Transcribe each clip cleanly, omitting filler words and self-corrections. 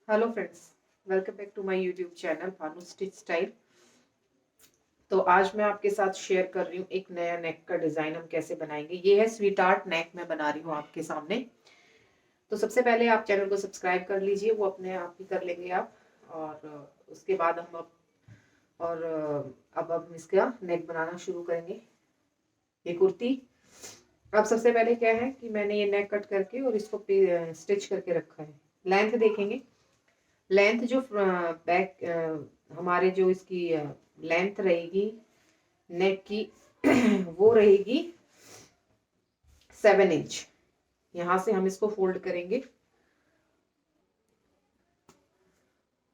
Hello friends, welcome back to my YouTube channel Bhanu stitch style. तो आज मैं आपके साथ शेयर कर रही हूँ एक नया नेक का डिज़ाइन हम कैसे बनाएंगे। ये है स्वीट आर्ट नेक मैं बना रही हूँ आपके सामने। तो सबसे पहले आप चैनल को सब्सक्राइब कर लीजिए, वो अपने आप ही कर लेंगे आप। और उसके बाद अब हम इसका नेक बनाना शुरू करेंगे। ये कुर्ती, अब सबसे पहले क्या है कि मैंने ये नेक कट करके और इसको स्टिच करके रखा है। लेंथ देखेंगे, लेंथ जो बैक हमारे जो इसकी लेंथ रहेगी नेक की वो रहेगी 7 इंच। यहाँ से हम इसको फोल्ड करेंगे।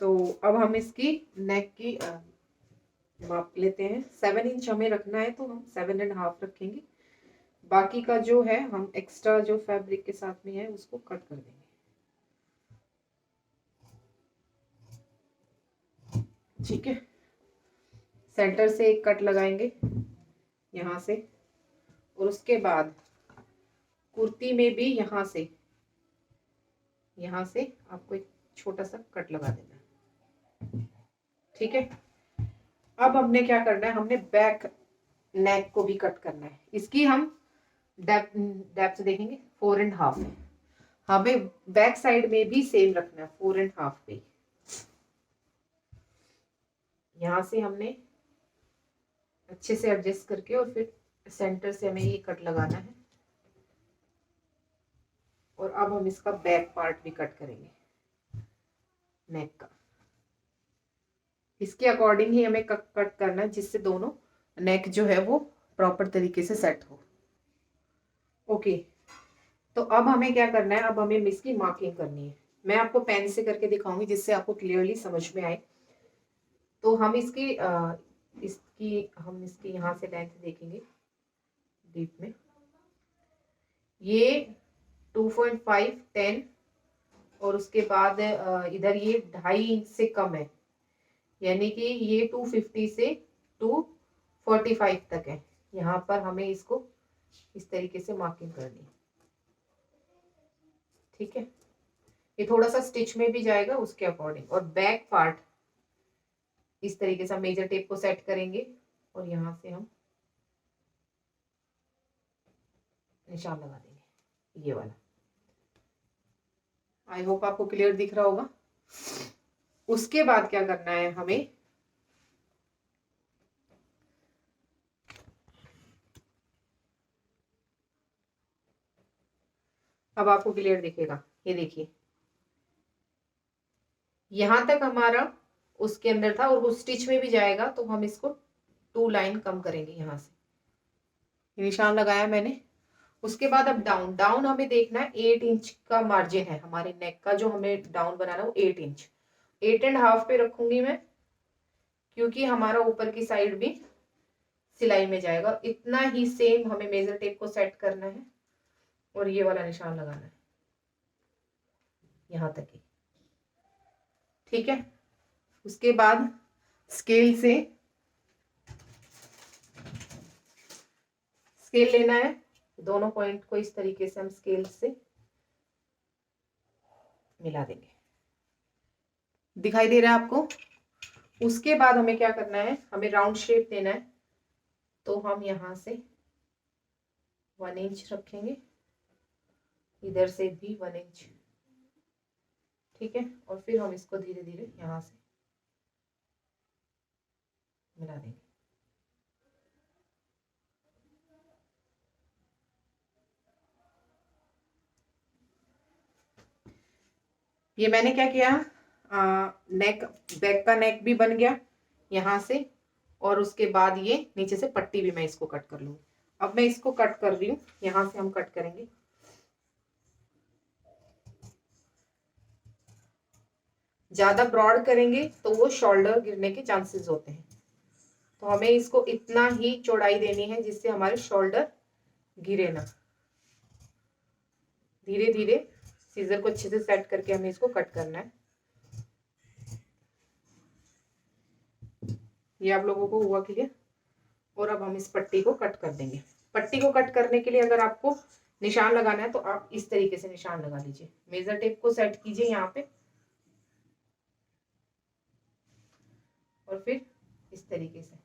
तो अब हम इसकी नेक की माप लेते हैं। 7 इंच हमें रखना है तो हम 7.5 रखेंगे। बाकी का जो है हम एक्स्ट्रा जो फैब्रिक के साथ में है उसको कट कर देंगे। ठीक है, सेंटर से एक कट लगाएंगे यहाँ से, और उसके बाद कुर्ती में भी यहाँ से आपको एक छोटा सा कट लगा देना है। ठीक है, अब हमने क्या करना है, हमने बैक नेक को भी कट करना है। इसकी हम डेप्थ देखेंगे 4.5 है। हमें बैक साइड में भी सेम रखना है 4.5 पे। यहाँ से हमने अच्छे से एडजस्ट करके और फिर सेंटर से हमें ये कट लगाना है। और अब हम इसका बैक पार्ट भी कट करेंगे नेक का। इसके अकॉर्डिंग ही हमें कट करना है, जिससे दोनों नेक जो है वो प्रॉपर तरीके से सेट हो। ओके, तो अब हमें क्या करना है, अब हमें इसकी मार्किंग करनी है। मैं आपको पेन से करके दिखाऊंगी जिससे आपको क्लियरली समझ में आए। तो हम इसकी यहाँ से लेंथ देखेंगे डीप में। ये 2.5 10, और उसके बाद इधर ये 2.5 इंच से कम है, यानी कि ये 250 से 245 तक है। यहाँ पर हमें इसको इस तरीके से मार्किंग करनी है। ठीक है, ये थोड़ा सा स्टिच में भी जाएगा उसके अकॉर्डिंग। और बैक पार्ट इस तरीके से हम मेजर टेप को सेट करेंगे और यहाँ से हम निशान लगा देंगे, ये वाला। आई होप आपको क्लियर दिख रहा होगा। उसके बाद क्या करना है हमें, अब आपको क्लियर दिखेगा। ये देखिए, यहां तक हमारा उसके अंदर था और वो स्टिच में भी जाएगा, तो हम इसको 2 लाइन कम करेंगे। यहाँ से निशान लगाया मैंने। उसके बाद अब डाउन डाउन हमें देखना है 8 इंच का मार्जिन है हमारे नेक का, जो हमें डाउन बनाना है वो 8 इंच। 8.5 पे रखूंगी मैं, क्योंकि हमारा ऊपर की साइड भी सिलाई में जाएगा। इतना ही सेम हमें मेजर टेप को सेट करना है और ये वाला निशान लगाना है यहाँ तक ही। ठीक है, उसके बाद स्केल लेना है। दोनों पॉइंट को इस तरीके से हम स्केल से मिला देंगे। दिखाई दे रहा है आपको। उसके बाद हमें क्या करना है, हमें राउंड शेप देना है। तो हम यहाँ से 1 इंच रखेंगे, इधर से भी 1 इंच। ठीक है, और फिर हम इसको धीरे धीरे यहाँ से मिला देंगे। ये मैंने क्या किया, नेक, बैक का नेक भी बन गया यहाँ से। और उसके बाद ये नीचे से पट्टी भी मैं इसको कट कर लूंगी। अब मैं इसको कट कर रही हूँ, यहाँ से हम कट करेंगे। ज्यादा ब्रॉड करेंगे तो वो शोल्डर गिरने के चांसेस होते हैं। तो हमें इसको इतना ही चौड़ाई देनी है जिससे हमारे शोल्डर गिरे ना। धीरे धीरे सीजर को अच्छे से सेट करके हमें इसको कट करना है। ये आप लोगों को हुआ क्लियर। और अब हम इस पट्टी को कट कर देंगे। पट्टी को कट करने के लिए अगर आपको निशान लगाना है तो आप इस तरीके से निशान लगा लीजिए। मेजर टेप को सेट कीजिए यहाँ पे और फिर इस तरीके से।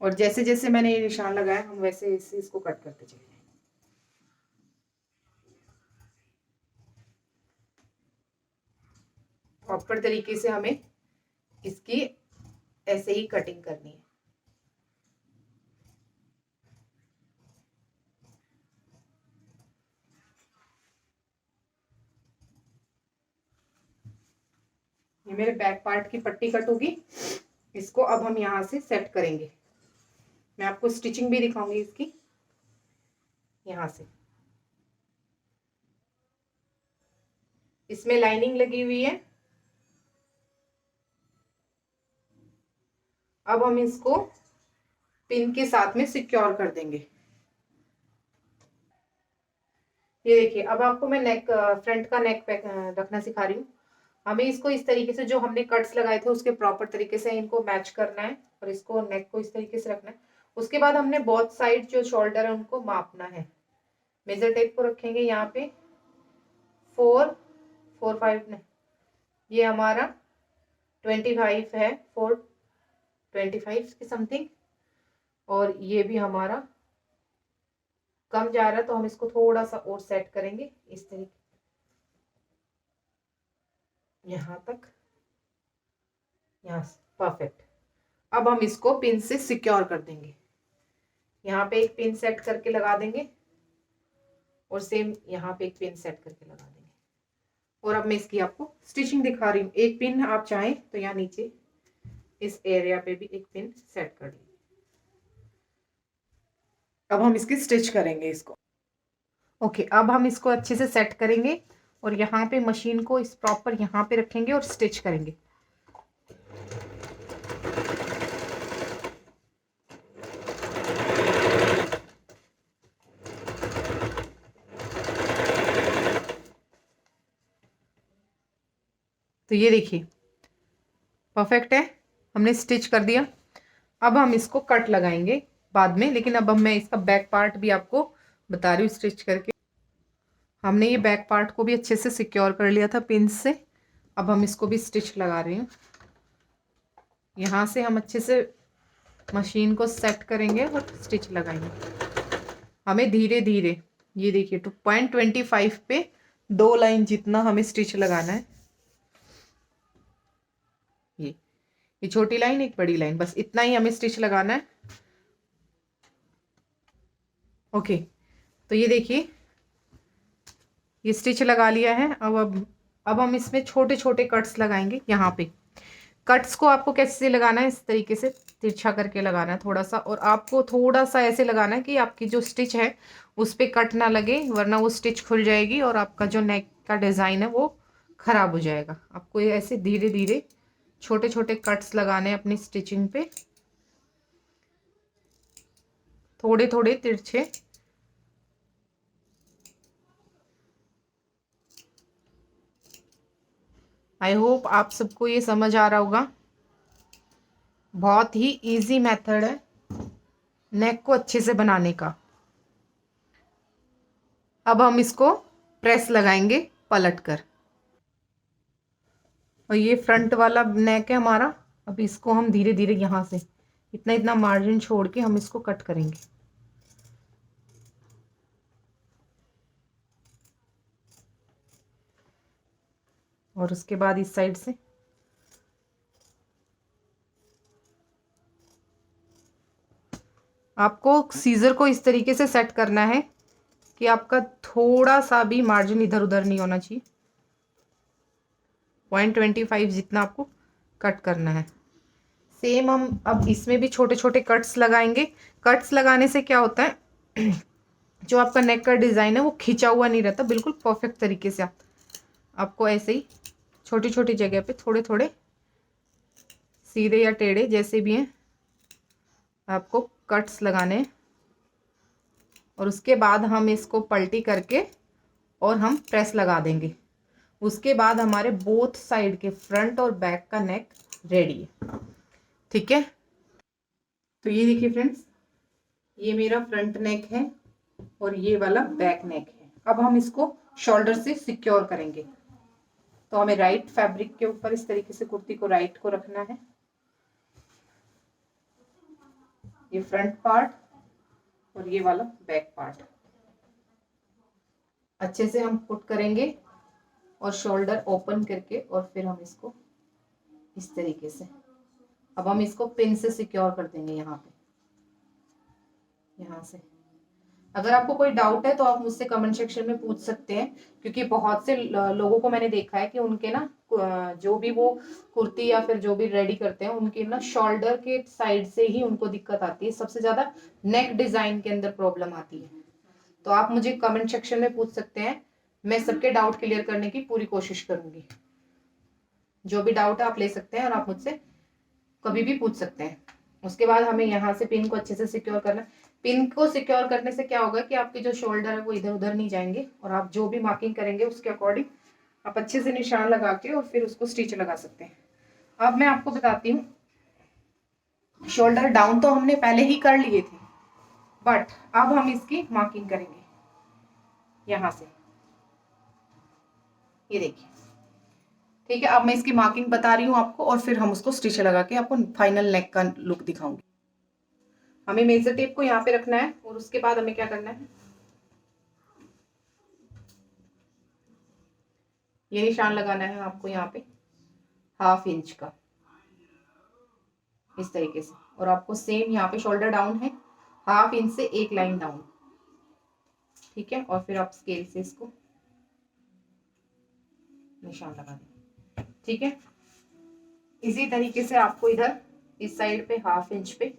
और जैसे जैसे मैंने ये निशान लगाया हम वैसे वैसे इसको कट करते चले जाएंगे। प्रॉपर तरीके से हमें इसकी ऐसे ही कटिंग करनी है। ये मेरे बैक पार्ट की पट्टी कट होगी। इसको अब हम यहाँ से सेट करेंगे। मैं आपको स्टिचिंग भी दिखाऊंगी इसकी। यहाँ से इसमें लाइनिंग लगी हुई है। अब हम इसको पिन के साथ में सिक्योर कर देंगे। ये देखिए, अब आपको मैं नेक फ्रंट का नेक पैक रखना सिखा रही हूँ। हमें इसको इस तरीके से, जो हमने कट्स लगाए थे उसके प्रॉपर तरीके से इनको मैच करना है और इसको नेक को इस तरीके से रखना है। उसके बाद हमने बोथ साइड जो शोल्डर है उनको मापना है। मेजर टेप को रखेंगे यहाँ पे 4 5 नहीं, ये हमारा 25 है, 425 के समथिंग। और ये भी हमारा कम जा रहा है तो हम इसको थोड़ा सा और सेट करेंगे इस तरीके, यहाँ तक, यहाँ से परफेक्ट। अब हम इसको पिन से सिक्योर कर देंगे। यहाँ पे एक पिन सेट करके लगा देंगे और सेम यहाँ पे एक पिन सेट करके लगा देंगे। और अब मैं इसकी आपको स्टिचिंग दिखा रही हूँ। एक पिन आप चाहें तो यहाँ नीचे इस एरिया पे भी एक पिन सेट कर लीजिए। अब हम इसकी स्टिच करेंगे इसको। ओके, अब हम इसको अच्छे से सेट करेंगे और यहाँ पे मशीन को इस प्रॉपर यहाँ पे रखेंगे और स्टिच करेंगे। तो ये देखिए परफेक्ट है, हमने स्टिच कर दिया। अब हम इसको कट लगाएंगे बाद में, लेकिन अब मैं इसका बैक पार्ट भी आपको बता रही हूँ स्टिच करके। हमने ये बैक पार्ट को भी अच्छे से सिक्योर कर लिया था पिन से। अब हम इसको भी स्टिच लगा रही हूँ। यहाँ से हम अच्छे से मशीन को सेट करेंगे और स्टिच लगाएंगे। हमें धीरे धीरे, ये देखिए 2.25 पे 2 लाइन जितना हमें स्टिच लगाना है। ये छोटी लाइन, एक बड़ी लाइन, बस इतना ही हमें स्टिच लगाना है। ओके, तो ये देखिए ये स्टिच लगा लिया है। अब हम इसमें छोटे छोटे कट्स लगाएंगे। यहाँ पे कट्स को आपको कैसे लगाना है, इस तरीके से तिरछा करके लगाना है थोड़ा सा, और आपको थोड़ा सा ऐसे लगाना है कि आपकी जो स्टिच है उस पर कट ना लगे, वरना वो स्टिच खुल जाएगी और आपका जो नेक का डिज़ाइन है वो खराब हो जाएगा। आपको ये ऐसे धीरे धीरे छोटे छोटे कट्स लगाने हैं अपनी स्टिचिंग पे, थोड़े थोड़े तिरछे। आई होप आप सबको ये समझ आ रहा होगा। बहुत ही इजी मेथड है नेक को अच्छे से बनाने का। अब हम इसको प्रेस लगाएंगे पलट कर। और ये फ्रंट वाला नेक है हमारा। अब इसको हम धीरे धीरे यहाँ से इतना इतना मार्जिन छोड़ के हम इसको कट करेंगे। और उसके बाद इस साइड से आपको सीजर को इस तरीके से सेट करना है कि आपका थोड़ा सा भी मार्जिन इधर उधर नहीं होना चाहिए। 0.25 जितना आपको कट करना है। सेम हम अब इसमें भी छोटे छोटे कट्स लगाएंगे। कट्स लगाने से क्या होता है जो आपका नेक का डिज़ाइन है वो खिंचा हुआ नहीं रहता, बिल्कुल परफेक्ट तरीके से आपको ऐसे ही छोटी छोटी जगह पे थोड़े थोड़े सीधे या टेढ़े जैसे भी हैं आपको कट्स लगाने हैं। और उसके बाद हम इसको पलटी करके और हम प्रेस लगा देंगे। उसके बाद हमारे बोथ साइड के फ्रंट और बैक का नेक रेडी है। ठीक है, तो ये देखिए फ्रेंड्स, ये मेरा फ्रंट नेक है और ये वाला बैक नेक है। अब हम इसको शोल्डर से सिक्योर करेंगे। तो हमें राइट फैब्रिक के ऊपर इस तरीके से कुर्ती को राइट को रखना है। ये फ्रंट पार्ट और ये वाला बैक पार्ट अच्छे से हम पुट करेंगे और शोल्डर ओपन करके और फिर हम इसको इस तरीके से, अब हम इसको पिन से सिक्योर कर देंगे यहाँ पे, यहाँ से। अगर आपको कोई डाउट है तो आप मुझसे कमेंट सेक्शन में पूछ सकते हैं, क्योंकि बहुत से लोगों को मैंने देखा है कि उनके ना जो भी वो कुर्ती या फिर जो भी रेडी करते हैं उनके ना शोल्डर के साइड से ही उनको दिक्कत आती है, सबसे ज्यादा नेक डिजाइन के अंदर प्रॉब्लम आती है। तो आप मुझे कमेंट सेक्शन में पूछ सकते हैं, मैं सबके डाउट क्लियर करने की पूरी कोशिश करूंगी। जो भी डाउट है आप ले सकते हैं और आप मुझसे कभी भी पूछ सकते हैं। उसके बाद हमें यहाँ से पिन को अच्छे से सिक्योर करना। पिन को सिक्योर करने से क्या होगा कि आपके जो शोल्डर है वो इधर उधर नहीं जाएंगे और आप जो भी मार्किंग करेंगे उसके अकॉर्डिंग आप अच्छे से निशान लगा के और फिर उसको स्टिच लगा सकते हैं। अब मैं आपको बताती हूँ, शोल्डर डाउन तो हमने पहले ही कर लिए थे, बट अब हम इसकी मार्किंग करेंगे यहाँ से। ये देखिए, ठीक है। अब मैं इसकी मार्किंग बता रही हूँ आपको और फिर हम उसको स्टिच लगा के आपको फाइनल नेक का लुक दिखाऊंगी। हमें मेजर टेप को यहाँ पे रखना है और उसके बाद हमें क्या करना है, ये निशान लगाना है आपको यहाँ पे 1/2 इंच का इस तरीके से। और आपको सेम यहाँ पे शोल्डर डाउन है 1/2 इंच से एक लाइन डाउन, ठीक है। और फिर आप स्केल से इसको निशान लगा दें, ठीक है। इसी तरीके से आपको इधर इस साइड पे 1/2 इंच पे,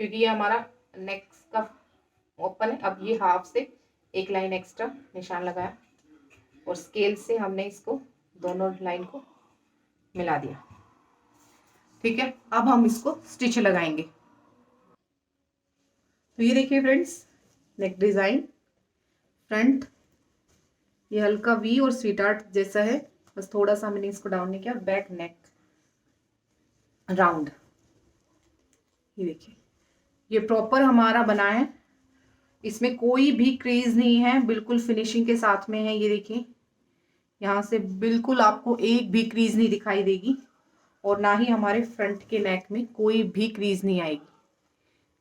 क्योंकि ये हमारा नेक का ओपन है, अब ये 1/2 से एक लाइन एक्स्ट्रा निशान लगाया और स्केल से हमने इसको दोनों लाइन को मिला दिया, ठीक है। अब हम इसको स्टिच लगाएंगे। तो ये देखिए फ्रेंड्स, नेक डिजाइन फ्रंट ये हल्का वी और स्वीट आर्ट जैसा है, बस थोड़ा सा हमने इसको डाउन नहीं किया। बैक नेक राउंड, ये देखिए ये प्रॉपर हमारा बना है, इसमें कोई भी क्रीज नहीं है, बिल्कुल फिनिशिंग के साथ में है। ये देखिए यहाँ से बिल्कुल आपको एक भी क्रीज नहीं दिखाई देगी और ना ही हमारे फ्रंट के नेक में कोई भी क्रीज नहीं आएगी,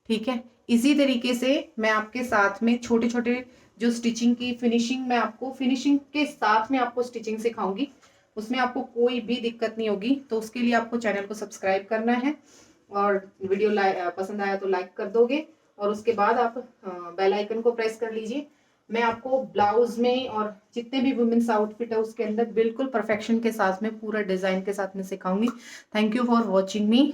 ठीक है। इसी तरीके से मैं आपके साथ में छोटे छोटे जो स्टिचिंग की फिनिशिंग, मैं आपको फिनिशिंग के साथ में आपको स्टिचिंग सिखाऊंगी, उसमें आपको कोई भी दिक्कत नहीं होगी। तो उसके लिए आपको चैनल को सब्सक्राइब करना है और वीडियो पसंद आया तो लाइक कर दोगे और उसके बाद आप बेल आइकन को प्रेस कर लीजिए। मैं आपको ब्लाउज में और जितने भी वुमेन्स आउटफिट है उसके अंदर बिल्कुल परफेक्शन के साथ में पूरा डिजाइन के साथ में सिखाऊंगी। Thank you for watching me.